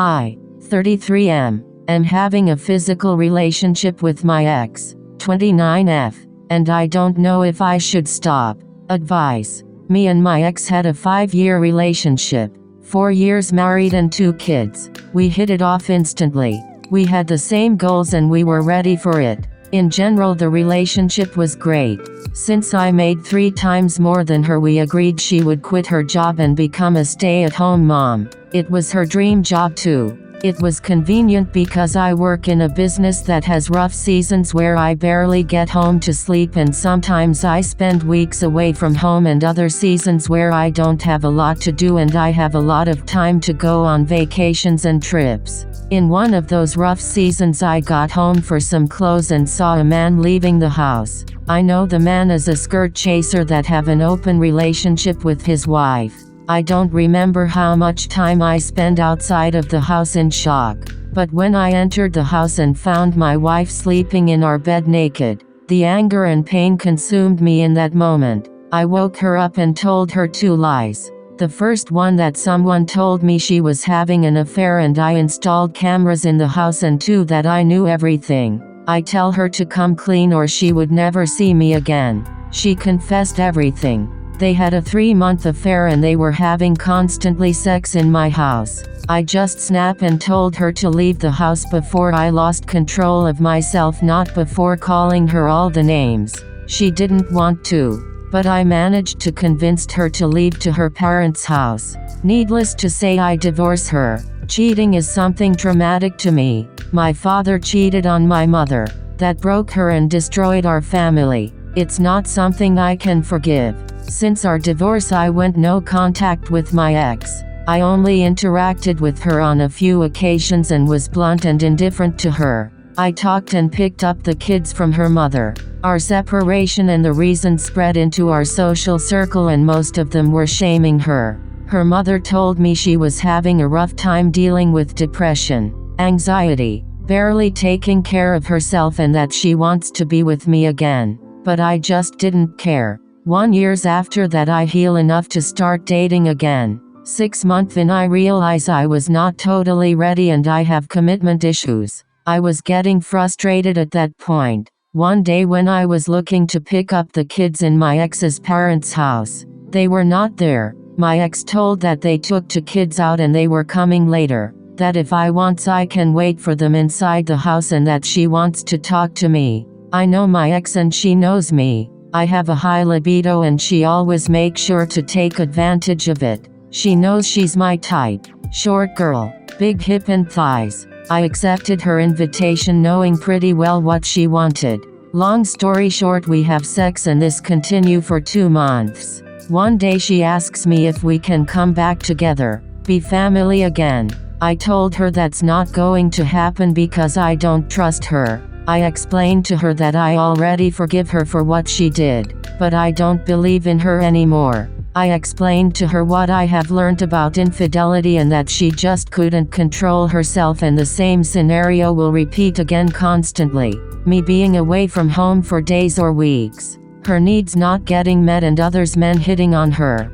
I, 33 am having a physical relationship with my ex, 29F, and I don't know if I should stop. Advice. Me and my ex had a 5-year relationship, 4 years married and 2 kids. We hit it off instantly. We had the same goals and we were ready for it. In general, the relationship was great. Since I made 3 times more than her, we agreed she would quit her job and become a stay-at-home mom. It was her dream job too. It was convenient because I work in a business that has rough seasons where I barely get home to sleep, and sometimes I spend weeks away from home, and other seasons where I don't have a lot to do and I have a lot of time to go on vacations and trips. In one of those rough seasons, I got home for some clothes and saw a man leaving the house. I know the man is a skirt chaser that have an open relationship with his wife. I don't remember how much time I spent outside of the house in shock. But when I entered the house and found my wife sleeping in our bed naked, the anger and pain consumed me in that moment. I woke her up and told her 2 lies. The first one, that someone told me she was having an affair and I installed cameras in the house, and 2, that I knew everything. I tell her to come clean or she would never see me again. She confessed everything. They had a 3-month affair and they were having constantly sex in my house. I just snapped and told her to leave the house before I lost control of myself, not before calling her all the names. She didn't want to, but I managed to convince her to leave to her parents' house. Needless to say, I divorce her. Cheating is something traumatic to me. My father cheated on my mother. That broke her and destroyed our family. It's not something I can forgive. Since our divorce, I went no contact with my ex. I only interacted with her on a few occasions and was blunt and indifferent to her. I talked and picked up the kids from her mother. Our separation and the reasons spread into our social circle, and most of them were shaming her. Her mother told me she was having a rough time dealing with depression, anxiety, barely taking care of herself, and that she wants to be with me again. But I just didn't care. 1 year after that, I heal enough to start dating again. 6 months in, I realize I was not totally ready and I have commitment issues. I was getting frustrated at that point. One day when I was looking to pick up the kids in my ex's parents' house, they were not there. My ex told that they took the kids out and they were coming later. That if I want, I can wait for them inside the house, and that she wants to talk to me. I know my ex and she knows me. I have a high libido and she always makes sure to take advantage of it. She knows she's my type. Short girl, big hip and thighs. I accepted her invitation knowing pretty well what she wanted. Long story short, we have sex and this continued for 2 months. One day she asks me if we can come back together, be family again. I told her that's not going to happen because I don't trust her. I explained to her that I already forgive her for what she did, but I don't believe in her anymore. I explained to her what I have learned about infidelity and that she just couldn't control herself, and the same scenario will repeat again constantly. Me being away from home for days or weeks. Her needs not getting met and others men hitting on her.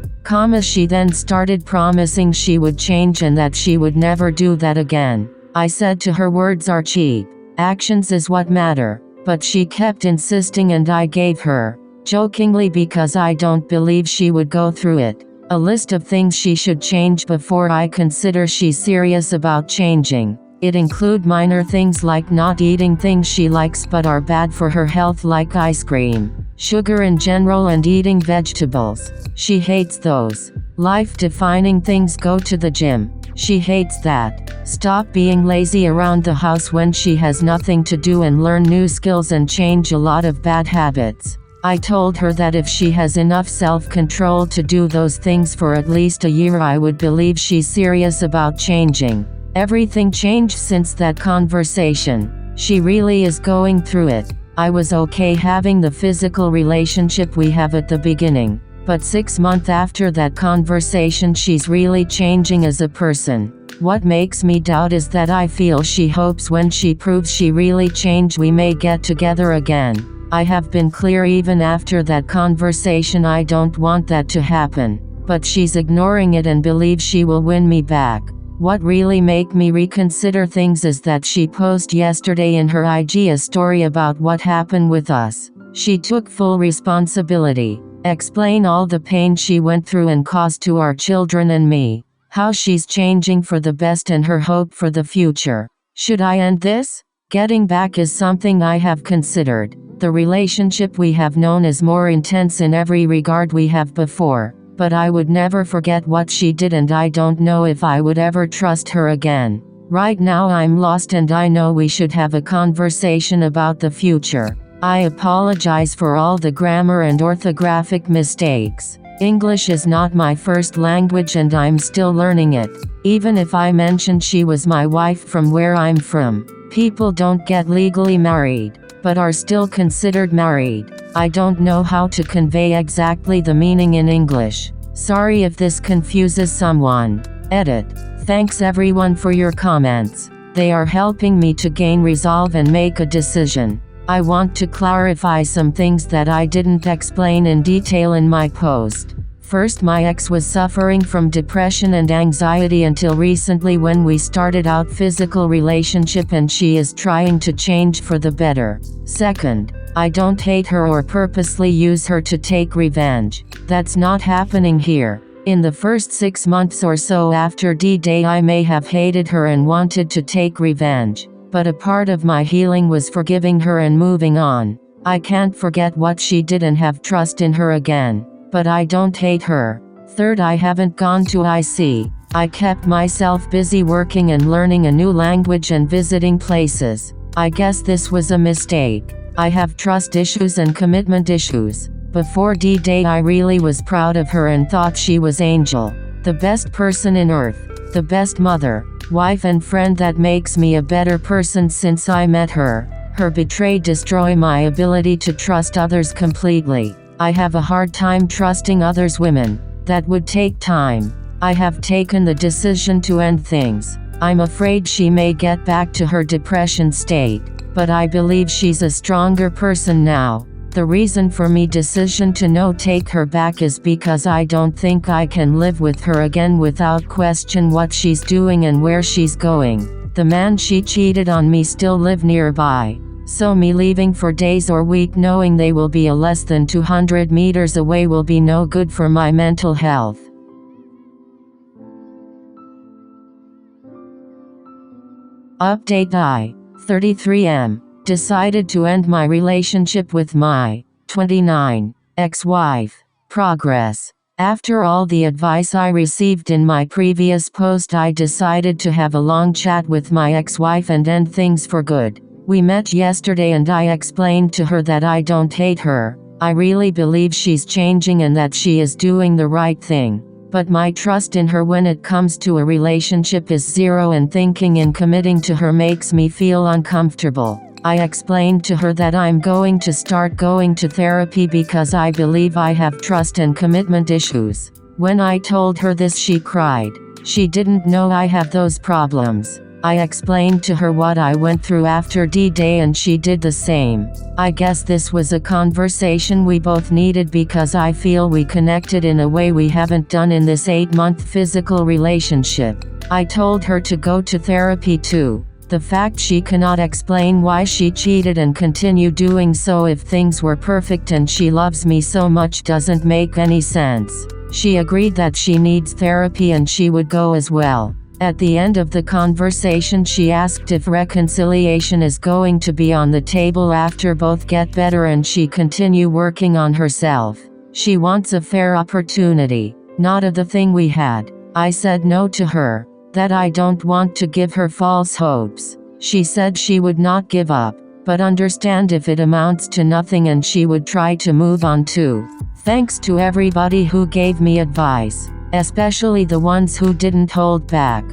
She then started promising she would change and that she would never do that again. I said to her, words are cheap. Actions is what matter. But she kept insisting and I gave her, jokingly because I don't believe she would go through it, a list of things she should change before I consider she's serious about changing. It include minor things like not eating things she likes but are bad for her health, like ice cream, sugar in general, and eating vegetables. She hates those. Life-defining things: go to the gym. She hates that. Stop being lazy around the house when she has nothing to do, and learn new skills and change a lot of bad habits. I told her that if she has enough self-control to do those things for at least a year, I would believe she's serious about changing. Everything changed since that conversation. She really is going through it. I was okay having the physical relationship we have at the beginning, but 6 months after that conversation, she's really changing as a person. What makes me doubt is that I feel she hopes when she proves she really changed, we may get together again. I have been clear even after that conversation I don't want that to happen, but she's ignoring it and believes she will win me back. What really make me reconsider things is that she posted yesterday in her IG a story about what happened with us. She took full responsibility, explain all the pain she went through and caused to our children and me, how she's changing for the best and her hope for the future. Should I end this? Getting back is something I have considered. The relationship we have known is more intense in every regard we have before, but I would never forget what she did and I don't know if I would ever trust her again. Right now I'm lost and I know we should have a conversation about the future. I apologize for all the grammar and orthographic mistakes. English is not my first language and I'm still learning it. Even if I mentioned she was my wife from where I'm from, people don't get legally married, but are still considered married. I don't know how to convey exactly the meaning in English. Sorry if this confuses someone. Edit. Thanks everyone for your comments. They are helping me to gain resolve and make a decision. I want to clarify some things that I didn't explain in detail in my post. First, my ex was suffering from depression and anxiety until recently when we started out physical relationship and she is trying to change for the better. Second, I don't hate her or purposely use her to take revenge. That's not happening here. In the first 6 months or so after D-Day I may have hated her and wanted to take revenge. But a part of my healing was forgiving her and moving on. I can't forget what she did and have trust in her again. But I don't hate her. Third, I haven't gone to IC. I kept myself busy working and learning a new language and visiting places. I guess this was a mistake. I have trust issues and commitment issues. Before D-Day I really was proud of her and thought she was angel. The best person in earth. The best mother, wife and friend that makes me a better person since I met her. Her betrayal destroyed my ability to trust others completely. I have a hard time trusting others women. That would take time. I have taken the decision to end things. I'm afraid she may get back to her depression state, but I believe she's a stronger person now. The reason for me decision to no take her back is because I don't think I can live with her again without question what she's doing and where she's going. The man she cheated on me still live nearby. So me leaving for days or week knowing they will be a less than 200 meters away will be no good for my mental health. Update: I, 33am, decided to end my relationship with my 29 ex-wife. Progress. After all the advice I received in my previous post, I decided to have a long chat with my ex-wife and end things for good. We met yesterday and I explained to her that I don't hate her. I really believe she's changing and that she is doing the right thing. But my trust in her when it comes to a relationship is zero and thinking in committing to her makes me feel uncomfortable. I explained to her that I'm going to start going to therapy because I believe I have trust and commitment issues. When I told her this, she cried. She didn't know I have those problems. I explained to her what I went through after D-Day and she did the same. I guess this was a conversation we both needed because I feel we connected in a way we haven't done in this 8-month physical relationship. I told her to go to therapy too. The fact she cannot explain why she cheated and continue doing so if things were perfect and she loves me so much doesn't make any sense. She agreed that she needs therapy and she would go as well. At the end of the conversation she asked if reconciliation is going to be on the table after both get better and she continue working on herself. She wants a fair opportunity, not of the thing we had. I said no to her, that I don't want to give her false hopes. She said she would not give up, but understand if it amounts to nothing and she would try to move on too. Thanks to everybody who gave me advice, especially the ones who didn't hold back.